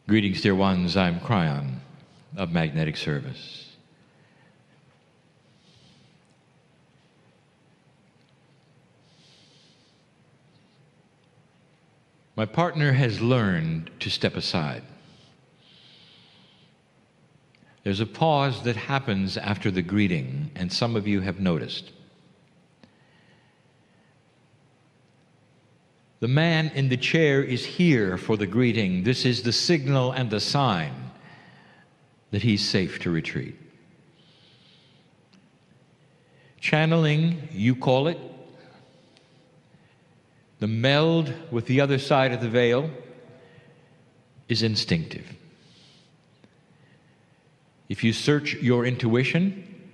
Greetings, dear ones. I'm Kryon of Magnetic Service. My partner has learned to step aside. There's a pause that happens after the greeting, and some of you have noticed. The man in the chair is here for the greeting. This is the signal and the sign that he's safe to retreat. Channeling, you call it. The meld with the other side of the veil is instinctive. If you search your intuition,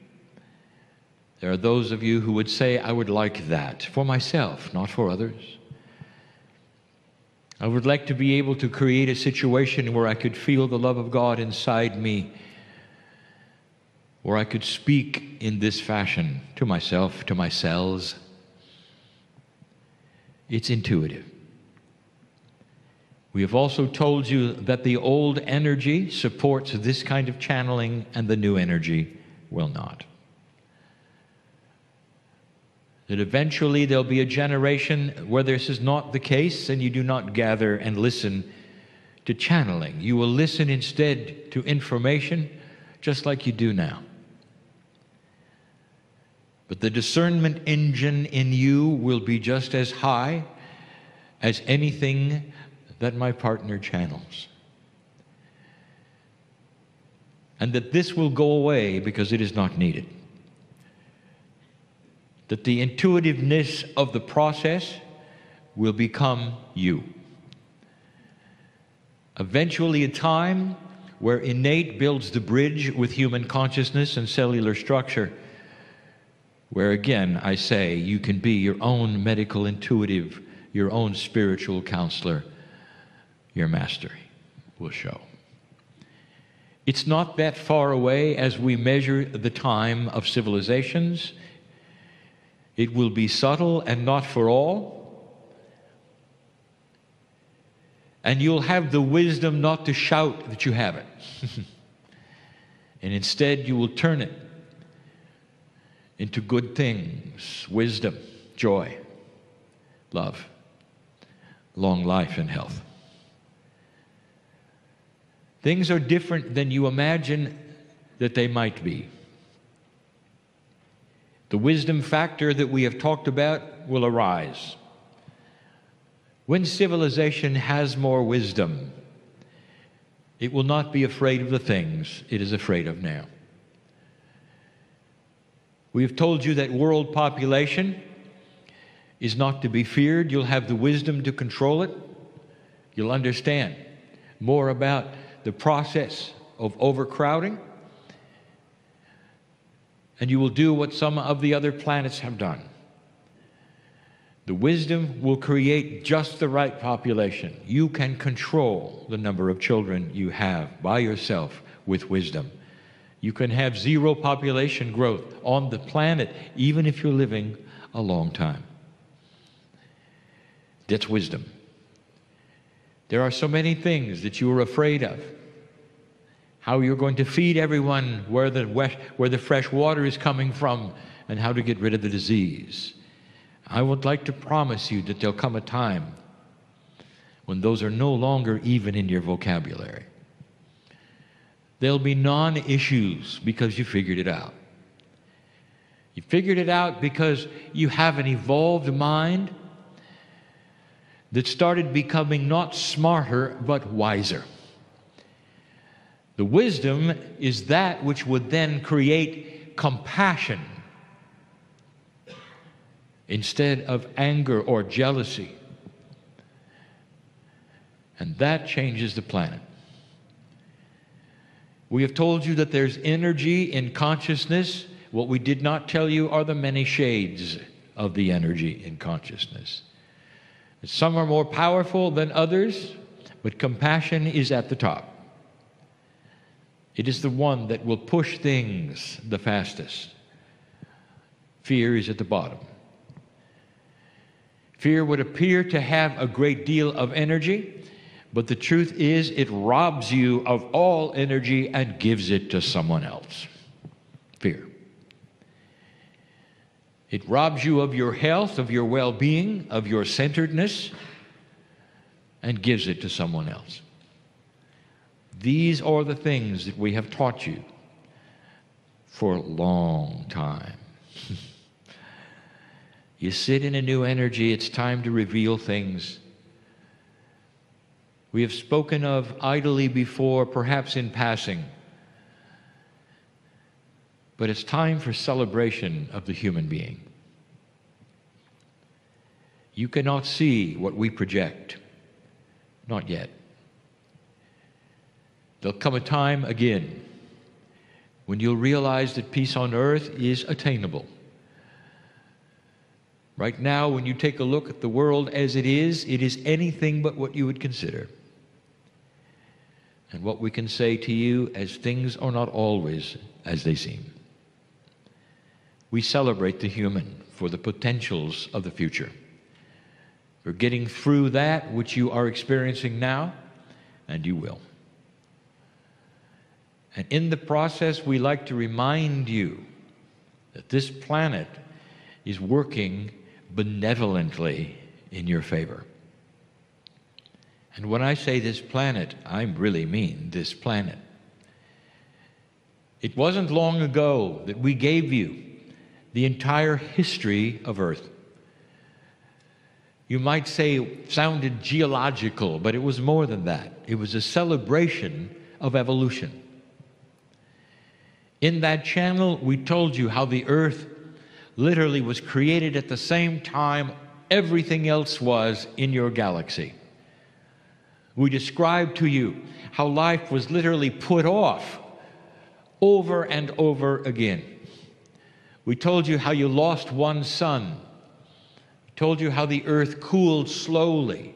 there are those of you who would say, I would like that for myself, not for others. I would like to be able to create a situation where I could feel the love of God inside me, where I could speak in this fashion to myself, to my cells. It's intuitive. We have also told you that the old energy supports this kind of channeling and the new energy will not. That eventually there'll be a generation where this is not the case and you do not gather and listen to channeling. You will listen instead to information just like you do now. But the discernment engine in you will be just as high as anything that my partner channels. And that this will go away because it is not needed. That the intuitiveness of the process will become you. Eventually a time where innate builds the bridge with human consciousness and cellular structure, where again I say you can be your own medical intuitive, your own spiritual counselor. Your mastery will show. It's not that far away as we measure the time of civilizations. It will be subtle and not for all. And you'll have the wisdom not to shout that you have it. And instead you will turn it into good things, wisdom, joy, love, long life and health. Things are different than you imagine that they might be. The wisdom factor that we have talked about will arise. When civilization has more wisdom, it will not be afraid of the things it is afraid of now. We have told you that world population is not to be feared. You'll have the wisdom to control it. You'll understand more about the process of overcrowding. And you will do what some of the other planets have done. The wisdom will create just the right population. You can control the number of children you have by yourself with wisdom. You can have zero population growth on the planet, even if you're living a long time. That's wisdom. There are so many things that you are afraid of. How you're going to feed everyone, where the fresh water is coming from, and how to get rid of the disease. I would like to promise you that there'll come a time when those are no longer even in your vocabulary. There'll be non-issues because you figured it out. You figured it out because you have an evolved mind that started becoming not smarter, but wiser. The wisdom is that which would then create compassion instead of anger or jealousy. And that changes the planet. We have told you that there's energy in consciousness. What we did not tell you are the many shades of the energy in consciousness. Some are more powerful than others, but compassion is at the top. It is the one that will push things the fastest. Fear is at the bottom. Fear would appear to have a great deal of energy, But the truth is, it robs you of all energy and gives it to someone else. Fear. It robs you of your health, of your well-being, of your centeredness, and gives it to someone else. These are the things that we have taught you for a long time. You sit in a new energy, it's time to reveal things we have spoken of idly before, perhaps in passing. But it's time for celebration of the human being. You cannot see what we project. Not yet. There'll come a time again when you'll realize that peace on earth is attainable. Right now, when you take a look at the world as it is anything but what you would consider. And what we can say to you as things are not always as they seem. We celebrate the human for the potentials of the future. We're getting through that which you are experiencing now, and you will. And in the process, we like to remind you that this planet is working benevolently in your favor. And when I say this planet, I really mean this planet. It wasn't long ago that we gave you the entire history of Earth. You might say it sounded geological, but it was more than that. It was a celebration of evolution. In that channel, we told you how the Earth literally was created at the same time everything else was in your galaxy. We described to you how life was literally put off over and over again. We told you how you lost one sun. We told you how the earth cooled slowly.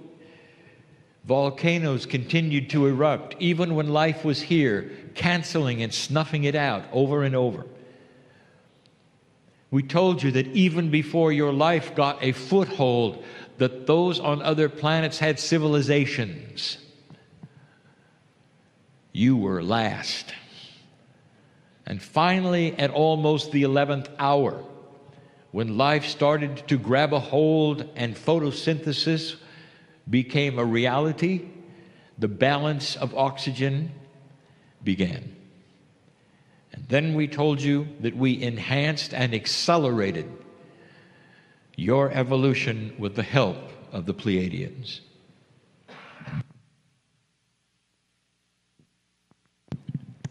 Volcanoes continued to erupt even when life was here, canceling and snuffing it out over and over. We told you that even before your life got a foothold, that those on other planets had civilizations. You were last. And finally, at almost the 11th hour, when life started to grab a hold and photosynthesis became a reality, the balance of oxygen began. And then we told you that we enhanced and accelerated your evolution with the help of the Pleiadians.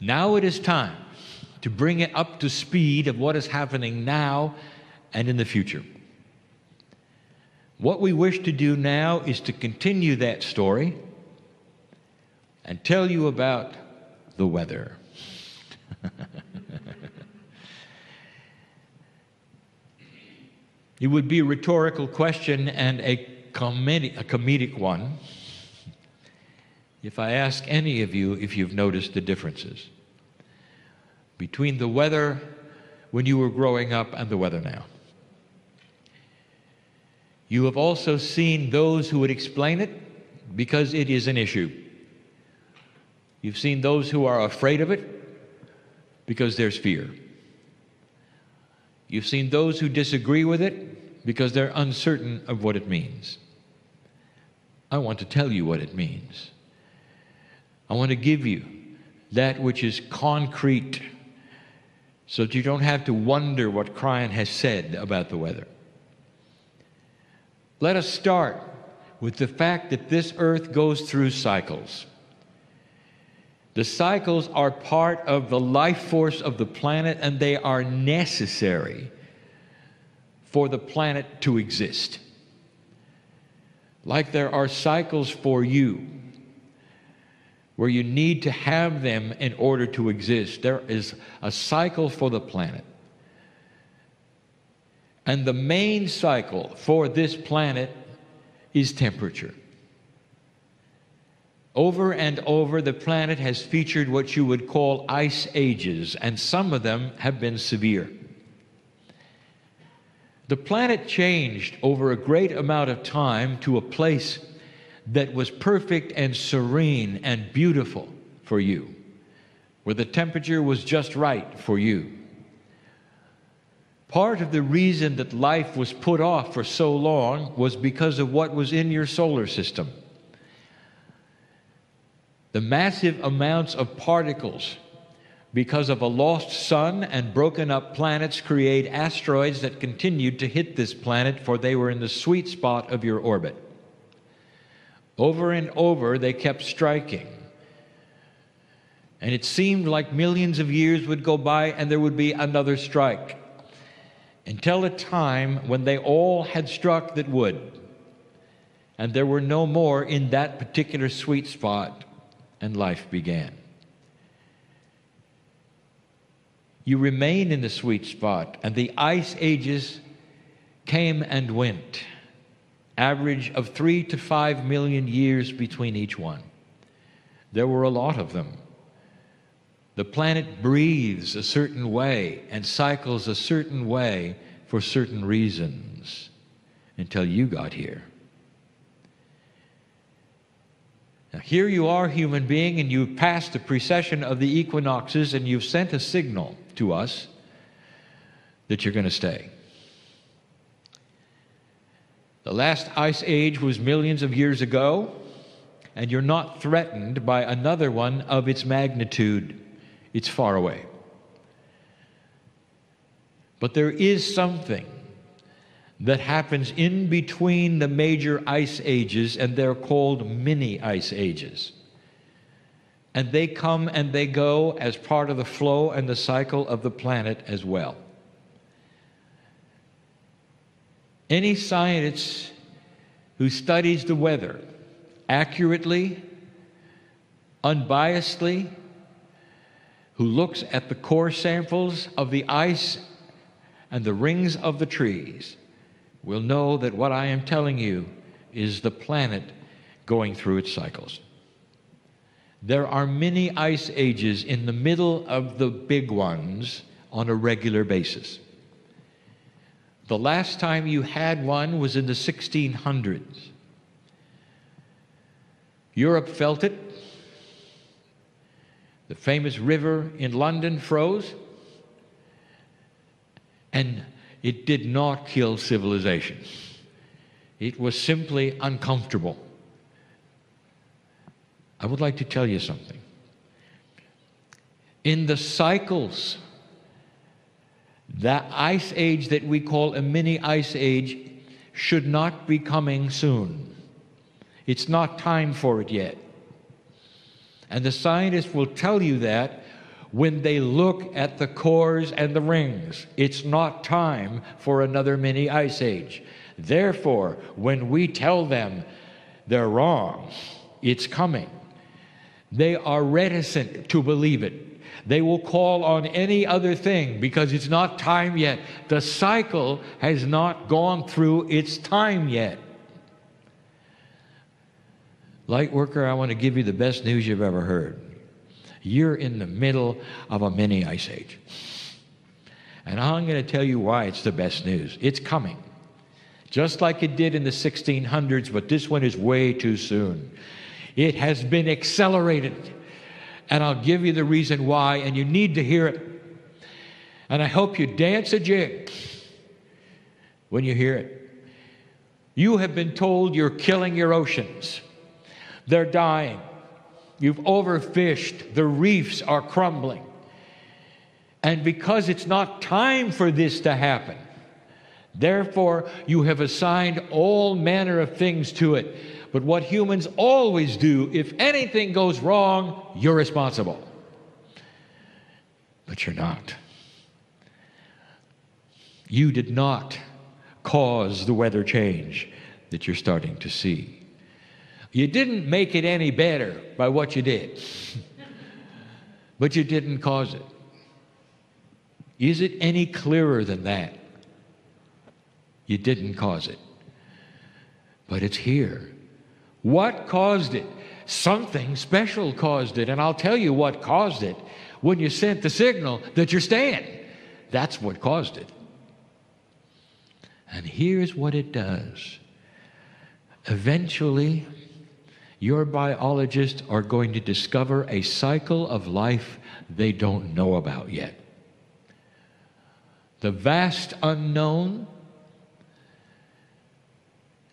Now it is time to bring it up to speed of what is happening now and in the future. What we wish to do now is to continue that story and tell you about the weather. It would be a rhetorical question and a comedic one if I ask any of you if you've noticed the differences between the weather when you were growing up and the weather now. You have also seen those who would explain it because it is an issue. You've seen those who are afraid of it because there's fear. You've seen those who disagree with it because they're uncertain of what it means. I want to tell you what it means. I want to give you that which is concrete so that you don't have to wonder what Kryon has said about the weather. Let us start with the fact that this earth goes through cycles. The cycles are part of the life force of the planet, and they are necessary for the planet to exist. Like there are cycles for you, where you need to have them in order to exist. There is a cycle for the planet. And the main cycle for this planet is temperature. Over and over, the planet has featured what you would call ice ages, and some of them have been severe. The planet changed over a great amount of time to a place that was perfect and serene and beautiful for you, where the temperature was just right for you. Part of the reason that life was put off for so long was because of what was in your solar system. The massive amounts of particles because of a lost sun and broken up planets create asteroids that continued to hit this planet, for they were in the sweet spot of your orbit. Over and over they kept striking. And it seemed like millions of years would go by and there would be another strike, until a time when they all had struck that would, and there were no more in that particular sweet spot, and life began. You remain in the sweet spot, and the ice ages came and went, average of 3 to 5 million years between each one. There were a lot of them. The planet breathes a certain way and cycles a certain way for certain reasons until you got here. Now, here you are, human being, and you've passed the precession of the equinoxes, and you've sent a signal to us that you're going to stay. The last ice age was millions of years ago, and you're not threatened by another one of its magnitude. It's far away. But there is something that happens in between the major ice ages, and they're called mini ice ages. And they come and they go as part of the flow and the cycle of the planet as well. Any scientist who studies the weather accurately, unbiasedly, who looks at the core samples of the ice and the rings of the trees, will know that what I am telling you is the planet going through its cycles. There are many ice ages in the middle of the big ones on a regular basis. The last time you had one was in the 1600s. Europe felt it. The famous river in London froze, and it did not kill civilization. It was simply uncomfortable. I would like to tell you something. In the cycles, that ice age that we call a mini ice age should not be coming soon. It's not time for it yet. And the scientists will tell you that when they look at the cores and the rings. It's not time for another mini ice age. Therefore, when we tell them they're wrong, it's coming, they are reticent to believe it. They will call on any other thing because it's not time yet. The cycle has not gone through its time yet. Light worker, I want to give you the best news you've ever heard. You're in the middle of a mini ice age. And I'm going to tell you why it's the best news. It's coming. Just like it did in the 1600s, but this one is way too soon. It has been accelerated. And I'll give you the reason why, and you need to hear it. And I hope you dance a jig when you hear it. You have been told you're killing your oceans. They're dying. You've overfished. The reefs are crumbling. And because it's not time for this to happen, therefore you have assigned all manner of things to it. But what humans always do, if anything goes wrong, you're responsible. But you're not. You did not cause the weather change that you're starting to see. You didn't make it any better by what you did, but you didn't cause it. Is it any clearer than that? You didn't cause it, but it's here. What caused it? Something special caused it, and I'll tell you what caused it when you sent the signal that you're staying. That's what caused it. And here's what it does. Eventually, Your biologists are going to discover a cycle of life they don't know about yet. The vast unknown,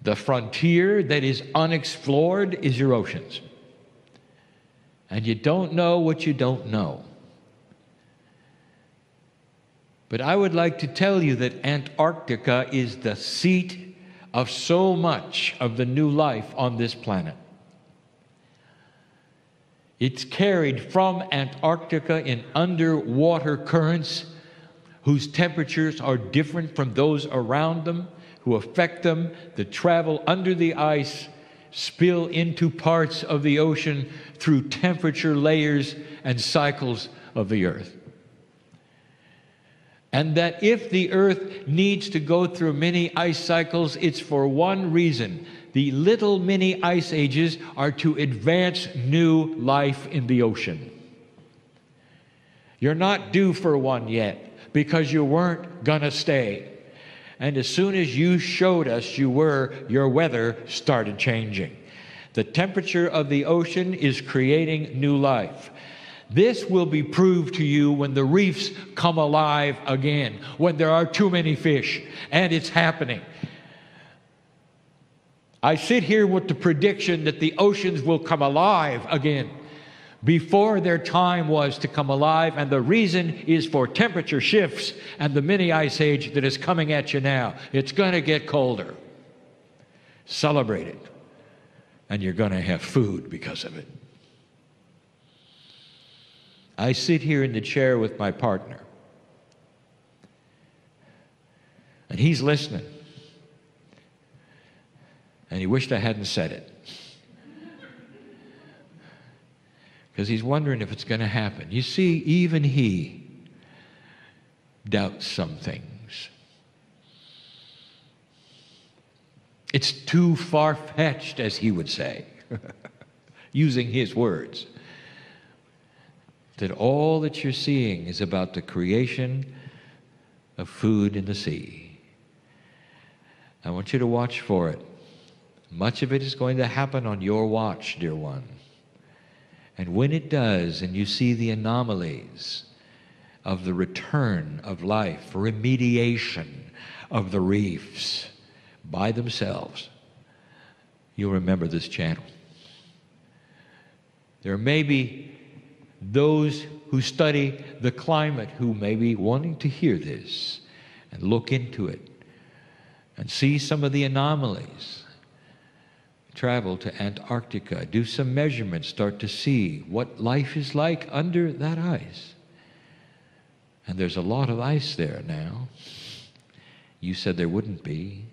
the frontier that is unexplored, is your oceans. And you don't know what you don't know. But I would like to tell you that Antarctica is the seat of so much of the new life on this planet. It's carried from Antarctica in underwater currents whose temperatures are different from those around them, who affect them, that travel under the ice, spill into parts of the ocean through temperature layers and cycles of the earth. And that if the earth needs to go through many ice cycles, it's for one reason. The little mini ice ages are to advance new life in the ocean. You're not due for one yet because you weren't gonna stay. And as soon as you showed us you were, your weather started changing. The temperature of the ocean is creating new life. This will be proved to you when the reefs come alive again, when there are too many fish, and it's happening. I sit here with the prediction that the oceans will come alive again before their time was to come alive, and the reason is for temperature shifts and the mini ice age that is coming at you now. It's going to get colder. Celebrate it, and you're going to have food because of it. I sit here in the chair with my partner, and he's listening, and he wished I hadn't said it, because he's wondering if it's going to happen. You see, even he doubts some things. It's too far-fetched, as he would say, using his words, that all that you're seeing is about the creation of food in the sea. I want you to watch for it. Much of it is going to happen on your watch, dear one. And when it does, and you see the anomalies of the return of life, remediation of the reefs by themselves, you'll remember this channel. There may be those who study the climate who may be wanting to hear this and look into it and see some of the anomalies. Travel to Antarctica, do some measurements, start to see what life is like under that ice. And there's a lot of ice there now. You said there wouldn't be.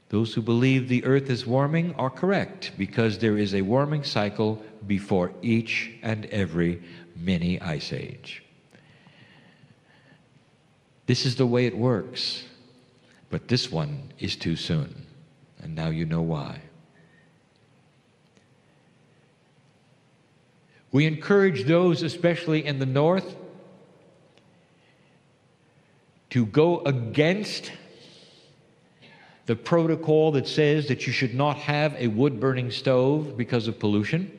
Those who believe the earth is warming are correct, because there is a warming cycle before each and every mini ice age. This is the way it works, but this one is too soon, and now you know why. We encourage those, especially in the north, to go against the protocol that says that you should not have a wood-burning stove because of pollution,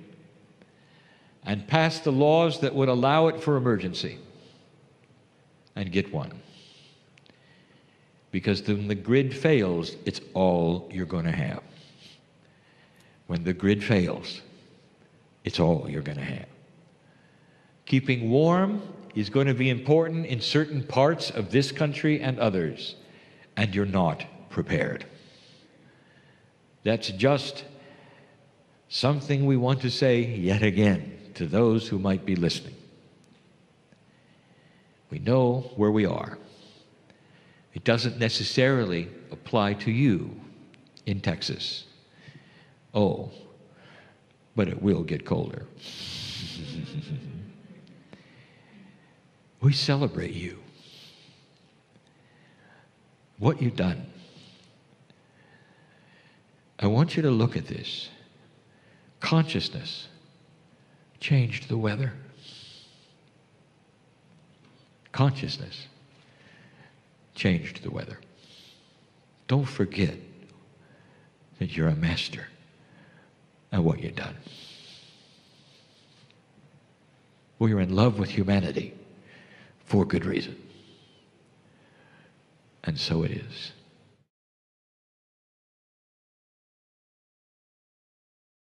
and pass the laws that would allow it for emergency, and get one. Because when the grid fails, it's all you're going to have. When the grid fails, it's all you're going to have. Keeping warm is going to be important in certain parts of this country and others, and you're not prepared. That's just something we want to say yet again to those who might be listening. We know where we are. It doesn't necessarily apply to you in Texas. Oh, but it will get colder. We celebrate you. What you've done. I want you to look at this. Consciousness changed the weather. Consciousness changed the weather. Don't forget that you're a master and what you've done. Well, you're in love with humanity for good reason. And so it is.